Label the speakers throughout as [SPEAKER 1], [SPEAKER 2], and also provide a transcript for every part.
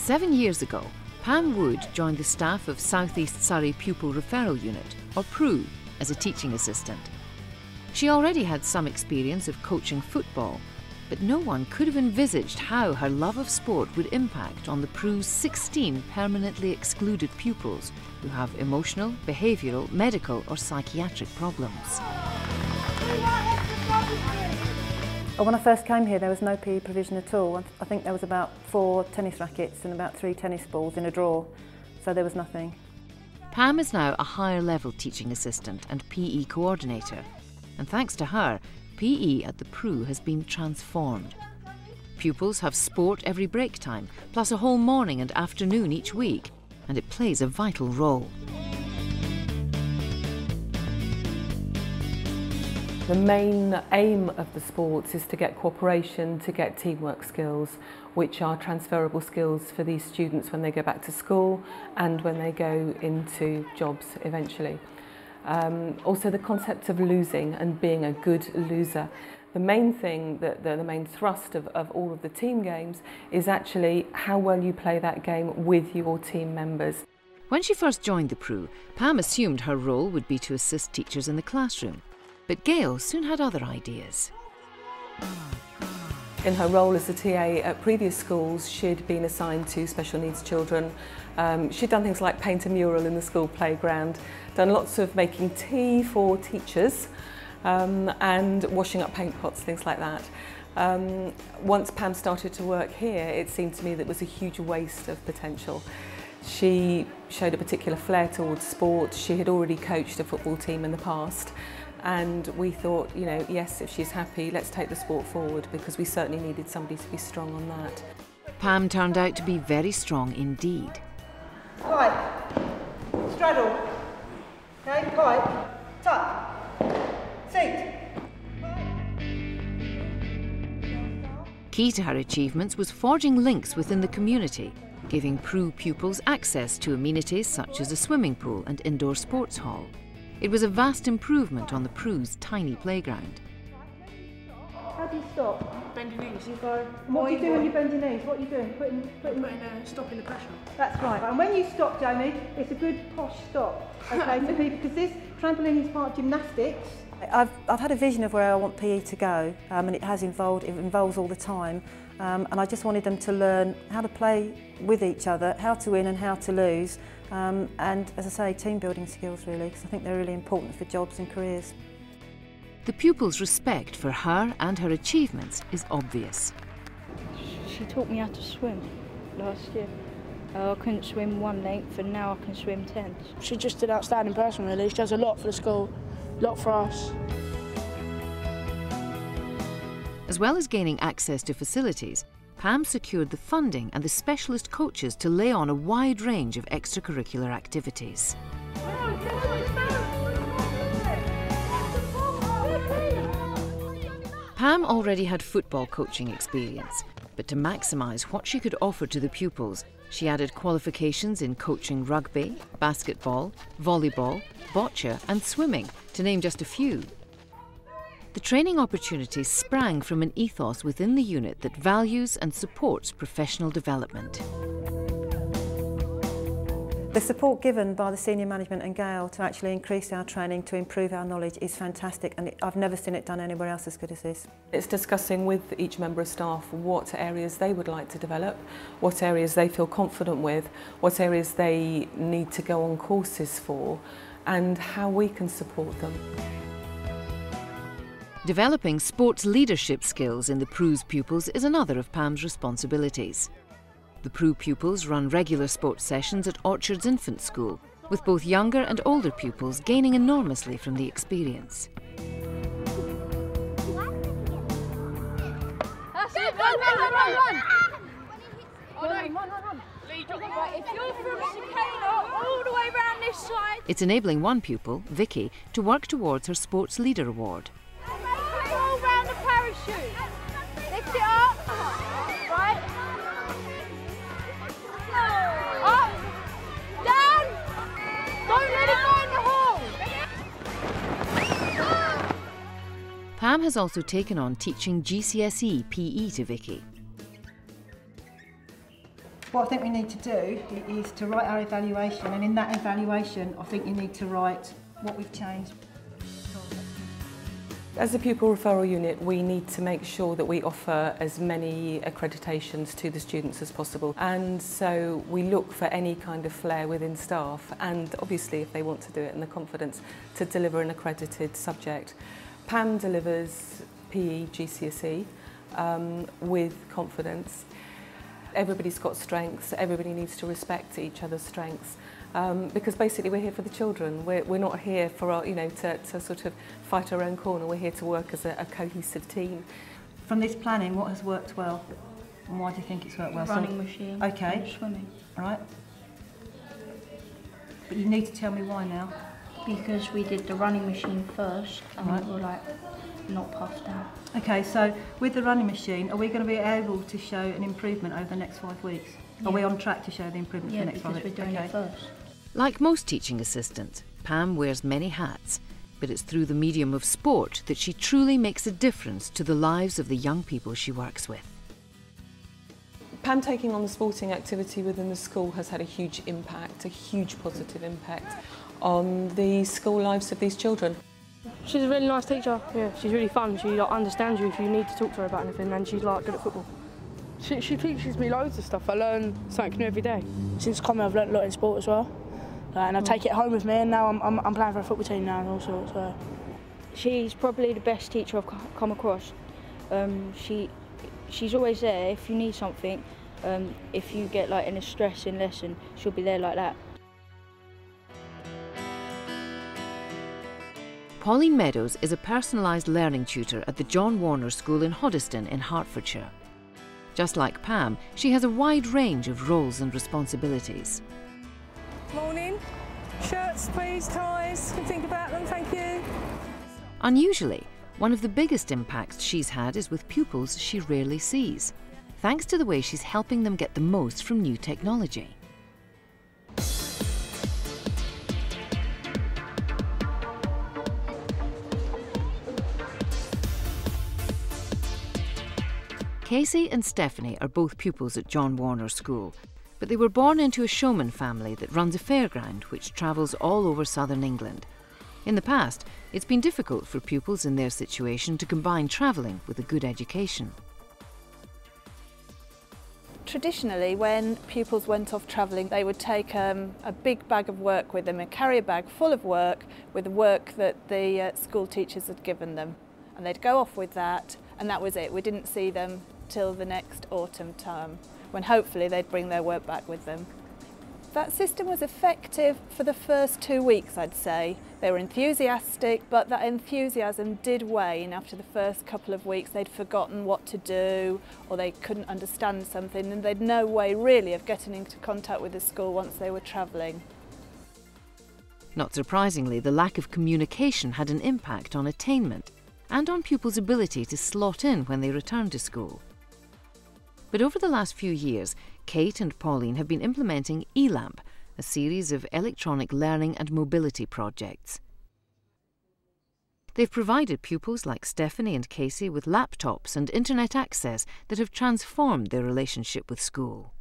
[SPEAKER 1] 7 years ago, Pam Wood joined the staff of South East Surrey Pupil Referral Unit, or PRU, as a teaching assistant. She already had some experience of coaching football, but no one could have envisaged how her love of sport would impact on the PRU's 16 permanently excluded pupils who have emotional, behavioural, medical or psychiatric problems.
[SPEAKER 2] When I first came here, there was no PE provision at all. I think there was about 4 tennis rackets and about 3 tennis balls in a drawer, so there was nothing.
[SPEAKER 1] Pam is now a higher level teaching assistant and PE coordinator, and thanks to her, PE at the PRU has been transformed. Pupils have sport every break time, plus a whole morning and afternoon each week, and it plays a vital role.
[SPEAKER 3] The main aim of the sports is to get cooperation, to get teamwork skills, which are transferable skills for these students when they go back to school and when they go into jobs eventually. Also the concept of losing and being a good loser. The main thing, the main thrust of all of the team games is actually how well you play that game with your team members.
[SPEAKER 1] When she first joined the PRU, Pam assumed her role would be to assist teachers in the classroom. But Gail soon had other ideas.
[SPEAKER 3] In her role as a TA at previous schools, she'd been assigned to special needs children. She'd done things like paint a mural in the school playground, done lots of making tea for teachers and washing up paint pots, things like that. Once Pam started to work here, it seemed to me that it was a huge waste of potential. She showed a particular flair towards sport. She had already coached a football team in the past. And we thought, you know, yes, if she's happy, let's take the sport forward, because we certainly needed somebody to be strong on that.
[SPEAKER 1] Pam turned out to be very strong indeed.
[SPEAKER 4] Pipe, straddle, okay, pipe, tuck, seat.
[SPEAKER 1] Key to her achievements was forging links within the community, giving PRU pupils access to amenities such as a swimming pool and indoor sports hall. It was a vast improvement on the PRU's tiny playground.
[SPEAKER 4] How do you stop?
[SPEAKER 5] Bend your knees.
[SPEAKER 4] You go. And what do you do when you bend your knees? What are you doing?
[SPEAKER 5] Stopping the pressure.
[SPEAKER 4] That's right. And when you stop, Jamie, it's a good posh stop. Okay, for people, because this trampoline is part gymnastics.
[SPEAKER 2] I've had a vision of where I want PE to go, and it involves all the time. And I just wanted them to learn how to play with each other, how to win and how to lose, and as I say, team building skills really, because I think they're really important for jobs and careers.
[SPEAKER 1] The pupils' respect for her and her achievements is obvious.
[SPEAKER 6] She taught me how to swim last year. I couldn't swim 1 length and now I can swim 10.
[SPEAKER 5] She's just an outstanding person really. She does a lot for the school, a lot for us.
[SPEAKER 1] As well as gaining access to facilities, Pam secured the funding and the specialist coaches to lay on a wide range of extracurricular activities. Pam already had football coaching experience, but to maximise what she could offer to the pupils, she added qualifications in coaching rugby, basketball, volleyball, bocce and swimming, to name just a few. The training opportunities sprang from an ethos within the unit that values and supports professional development.
[SPEAKER 2] The support given by the senior management and Gail to actually increase our training, to improve our knowledge, is fantastic, and I've never seen it done anywhere else as good as this.
[SPEAKER 3] It's discussing with each member of staff what areas they would like to develop, what areas they feel confident with, what areas they need to go on courses for, and how we can support them.
[SPEAKER 1] Developing sports leadership skills in the PRU's pupils is another of Pam's responsibilities. The PRU pupils run regular sports sessions at Orchards Infant School, with both younger and older pupils gaining enormously from the experience.
[SPEAKER 7] That's it, run! If you're from Cicada, all the way round this side.
[SPEAKER 1] It's enabling one pupil, Vicky, to work towards her Sports Leader Award.
[SPEAKER 7] All round the parachute. Lift it up. Right. Up. Down. Don't let it go in the hole.
[SPEAKER 1] Pam has also taken on teaching GCSE PE to Vicky.
[SPEAKER 4] What I think we need to do is to write our evaluation, and in that evaluation I think you need to write what we've changed.
[SPEAKER 3] As a pupil referral unit, we need to make sure that we offer as many accreditations to the students as possible, and so we look for any kind of flair within staff, and obviously if they want to do it in the confidence, to deliver an accredited subject. Pam delivers PE GCSE with confidence. Everybody's got strengths, everybody needs to respect each other's strengths, because basically we're here for the children. We're not here for our, to sort of fight our own corner. We're here to work as a cohesive team.
[SPEAKER 4] From this planning, what has worked well and why do you think it's worked well?
[SPEAKER 6] Running machine and swimming.
[SPEAKER 4] Right. But you need to tell me why now.
[SPEAKER 6] Because we did the running machine first and we were like not puffed out.
[SPEAKER 4] Okay, so with the running machine, are we going to be able to show an improvement over the next 5 weeks?
[SPEAKER 6] Yeah.
[SPEAKER 4] Are we on track to show the improvement for the next 5 weeks?
[SPEAKER 6] Yeah, because we're doing it first.
[SPEAKER 1] Like most teaching assistants, Pam wears many hats, but it's through the medium of sport that she truly makes a difference to the lives of the young people she works with.
[SPEAKER 3] Pam taking on the sporting activity within the school has had a huge impact, a huge positive impact on the school lives of these children.
[SPEAKER 5] She's a really nice teacher. Yeah, she's really fun. She understands you if you need to talk to her about anything, and she's good at football. She teaches me loads of stuff. I learn something new every day. Since coming, I've learnt a lot in sport as well, and I take it home with me. And now I'm playing for a football team now and all sorts. So.
[SPEAKER 6] She's probably the best teacher I've come across. She's always there if you need something. If you get in a stressing lesson, she'll be there like that.
[SPEAKER 1] Pauline Meadows is a personalised learning tutor at the John Warner School in Hoddesdon in Hertfordshire. Just like Pam, she has a wide range of roles and responsibilities.
[SPEAKER 8] Morning. Shirts, please, ties. Can think about them, thank you.
[SPEAKER 1] Unusually, one of the biggest impacts she's had is with pupils she rarely sees, thanks to the way she's helping them get the most from new technology. Casey and Stephanie are both pupils at John Warner School, but they were born into a showman family that runs a fairground which travels all over southern England. In the past, it's been difficult for pupils in their situation to combine travelling with a good education.
[SPEAKER 9] Traditionally, when pupils went off travelling, they would take a big bag of work with them, a carrier bag full of work with the work that the school teachers had given them. And they'd go off with that, and that was it. We didn't see them till the next autumn term, when hopefully they'd bring their work back with them. That system was effective for the first 2 weeks, I'd say. They were enthusiastic, but that enthusiasm did wane after the first couple of weeks. They'd forgotten what to do, or they couldn't understand something, and they'd no way really of getting into contact with the school once they were travelling.
[SPEAKER 1] Not surprisingly, the lack of communication had an impact on attainment and on pupils' ability to slot in when they returned to school. But over the last few years, Kate and Pauline have been implementing eLamp, a series of electronic learning and mobility projects. They've provided pupils like Stephanie and Casey with laptops and internet access that have transformed their relationship with school.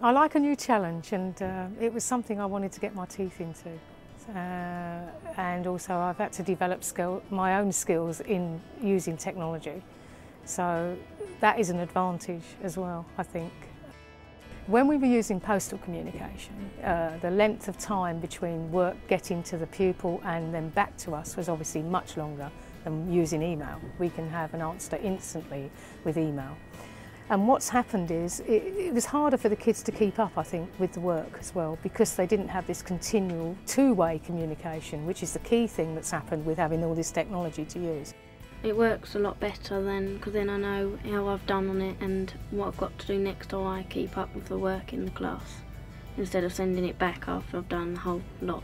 [SPEAKER 10] I like a new challenge, and it was something I wanted to get my teeth into. And also I've had to develop my own skills in using technology. So that is an advantage as well, I think. When we were using postal communication, the length of time between work getting to the pupil and then back to us was obviously much longer than using email. We can have an answer instantly with email. And what's happened is it was harder for the kids to keep up, I think, with the work as well, because they didn't have this continual two-way communication, which is the key thing that's happened with having all this technology to use.
[SPEAKER 11] It works a lot better then, because then I know how I've done on it and what I've got to do next, or I keep up with the work in the class instead of sending it back after I've done the whole lot.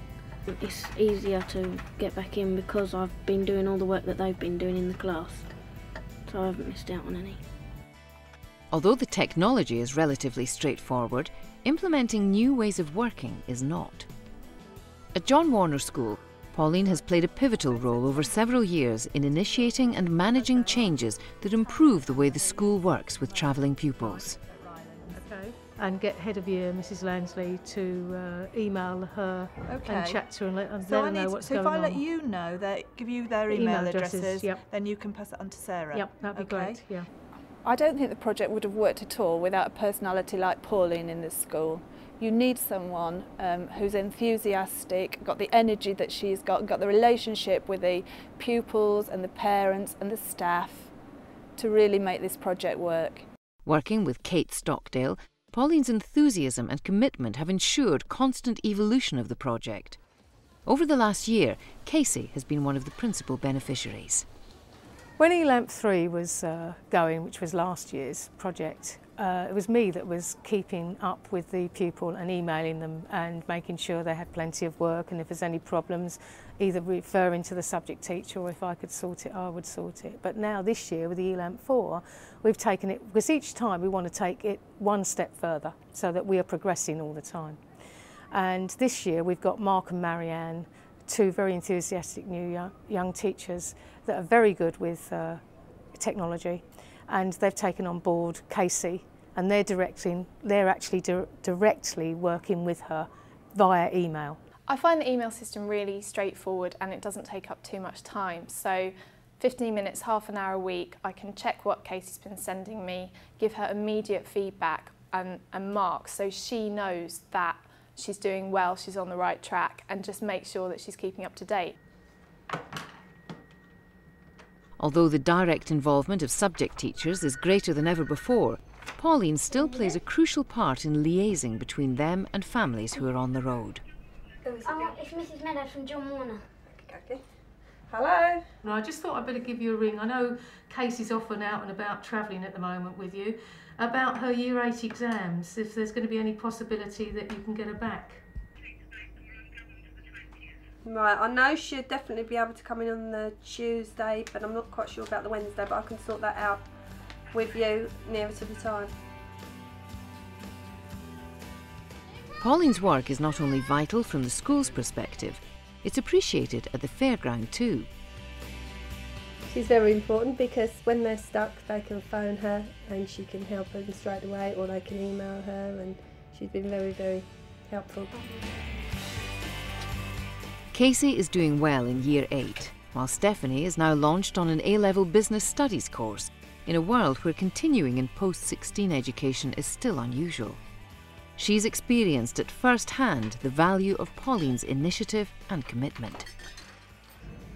[SPEAKER 11] It's easier to get back in because I've been doing all the work that they've been doing in the class, so I haven't missed out on any.
[SPEAKER 1] Although the technology is relatively straightforward, implementing new ways of working is not. At John Warner School, Pauline has played a pivotal role over several years in initiating and managing changes that improve the way the school works with travelling pupils.
[SPEAKER 10] and get head of year, Mrs Lansley, to email her and chat to her and let her know what's going on.
[SPEAKER 9] So if I let you know, give you their email addresses, then you can pass it on to Sarah?
[SPEAKER 10] Yep, that'd be great, yeah.
[SPEAKER 9] I don't think the project would have worked at all without a personality like Pauline in this school. You need someone who's enthusiastic, got the energy that she's got the relationship with the pupils and the parents and the staff to really make this project work.
[SPEAKER 1] Working with Kate Stockdale, Pauline's enthusiasm and commitment have ensured constant evolution of the project. Over the last year, Casey has been one of the principal beneficiaries.
[SPEAKER 10] When ELAMP 3 was going, which was last year's project, it was me that was keeping up with the pupil and emailing them and making sure they had plenty of work, and if there's any problems, either referring to the subject teacher, or if I could sort it, I would sort it. But now this year with the ELAMP 4, we've taken it, because each time we want to take it one step further so that we are progressing all the time. And this year we've got Mark and Marianne, two very enthusiastic new young teachers that are very good with technology, and they've taken on board Casey, and they're actually directly working with her via email.
[SPEAKER 12] I find the email system really straightforward and it doesn't take up too much time. So 15 minutes, half an hour a week, I can check what Casey's been sending me, give her immediate feedback and marks so she knows that she's doing well, she's on the right track, and just make sure that she's keeping up to date.
[SPEAKER 1] Although the direct involvement of subject teachers is greater than ever before, Pauline still plays a crucial part in liaising between them and families who are on the road.
[SPEAKER 11] It's Mrs Meadows from John Warner.
[SPEAKER 13] Okay. Hello.
[SPEAKER 10] No, I just thought I'd better give you a ring. I know Casey's off and out and about travelling at the moment with you. About her Year 8 exams, if there's going to be any possibility that you can get her back.
[SPEAKER 13] Right, I know she'll definitely be able to come in on the Tuesday, but I'm not quite sure about the Wednesday, but I can sort that out with you nearer to the time.
[SPEAKER 1] Pauline's work is not only vital from the school's perspective, it's appreciated at the fairground too.
[SPEAKER 13] She's very important because when they're stuck they can phone her and she can help them straight away, or they can email her, and she's been very, very helpful.
[SPEAKER 1] Casey is doing well in Year 8, while Stephanie is now launched on an A-level business studies course in a world where continuing in post-16 education is still unusual. She's experienced at first hand the value of Pauline's initiative and commitment.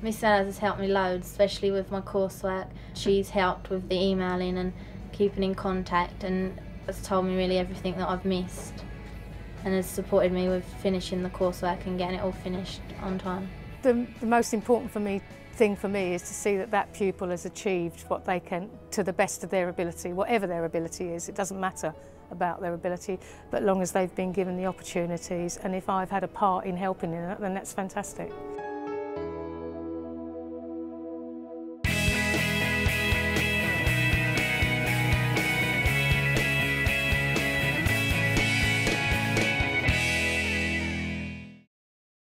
[SPEAKER 11] Miss Sellers has helped me loads, especially with my coursework. She's helped with the emailing and keeping in contact, and has told me really everything that I've missed, and has supported me with finishing the coursework and getting it all finished on time.
[SPEAKER 10] The most important thing for me is to see that that pupil has achieved what they can to the best of their ability, whatever their ability is. It doesn't matter about their ability, but as long as they've been given the opportunities, and if I've had a part in helping them, then that's fantastic.